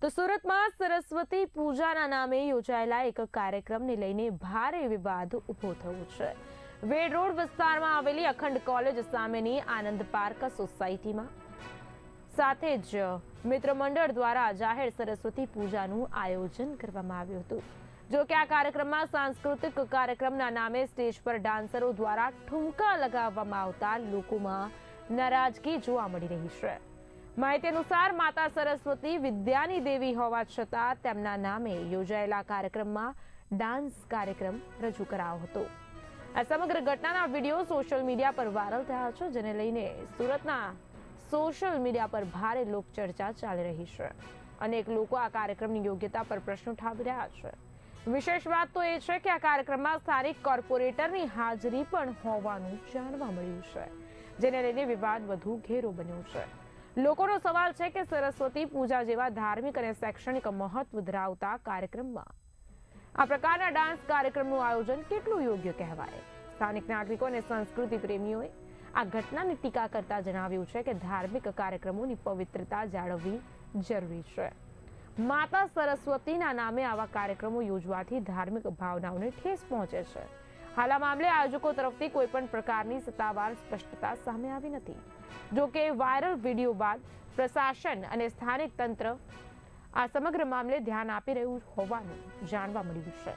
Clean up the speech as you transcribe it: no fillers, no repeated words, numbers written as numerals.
તો સુરતમાં સરસ્વતી પૂજાના નામે યોજાયેલા એક કાર્યક્રમને લઈને ભારે વિવાદ ઊભો થયો છે. વેડ રોડ વિસ્તારમાં આવેલી અખંડ કોલેજ સામેની આનંદ પાર્ક સોસાયટીમાં સાથે જ મિત્ર મંડળ દ્વારા જાહેર સરસ્વતી પૂજાનું આયોજન કરવામાં આવ્યું હતું. જો કે આ કાર્યક્રમમાં સાંસ્કૃતિક કાર્યક્રમના નામે સ્ટેજ પર ડાન્સરો દ્વારા ઠુમકા લગાવવામાં આવતા લોકોમાં નારાજગી જોવા મળી રહી છે. માહિતી અનુસાર માતા સરસ્વતી વિદ્યાની દેવી હોવા છતાં તેમના નામે યોજાયેલા કાર્યક્રમમાં ડાન્સ કાર્યક્રમ રજૂ કરાયો હતો. આ સમગ્ર ઘટનાના વિડીયો સોશિયલ મીડિયા પર વાયરલ થયા છે, જેને લઈને સુરતના સોશિયલ મીડિયા પર ભારે લોકચર્ચા ચાલી રહી છે. અનેક લોકો આ કાર્યક્રમની યોગ્યતા પર પ્રશ્ન ઉઠાવી રહ્યા છે. વિશેષ વાત તો એ છે કે આ કાર્યક્રમમાં સ્થાનિક કોર્પોરેટરની હાજરી પણ હોવાનું જાણવા મળ્યું છે, જેને લઈને વિવાદ વધુ ઘેરો બન્યો છે. લોકોનો સવાલ છે કે સરસ્વતી પૂજા જેવા ધાર્મિક અને શૈક્ષણિક મહત્વ ધરાવતા કાર્યક્રમમાં આ પ્રકારના ડાન્સ કાર્યક્રમનું આયોજન કેટલું યોગ્ય કહેવાય. સ્થાનિક નાગરિકો અને સંસ્કૃતિ પ્રેમીઓએ આ ઘટનાની ટીકા કરતા જણાવ્યું છે કે ધાર્મિક કાર્યક્રમોની પવિત્રતા જાળવવી જરૂરી છે. માતા સરસ્વતીના નામે આવા કાર્યક્રમો યોજવાથી ધાર્મિક ભાવનાઓને ઠેસ પહોંચે છે. હાલ આ મામલે આયોજકો તરફથી કોઈ પણ પ્રકારની સત્તાવાર સ્પષ્ટતા સામે આવી નથી. જો કે વાયરલ વિડીયો બાદ પ્રશાસન અને સ્થાનિક તંત્ર આ સમગ્ર મામલે ધ્યાન આપી રહ્યું હોવાનું જાણવા મળ્યું છે.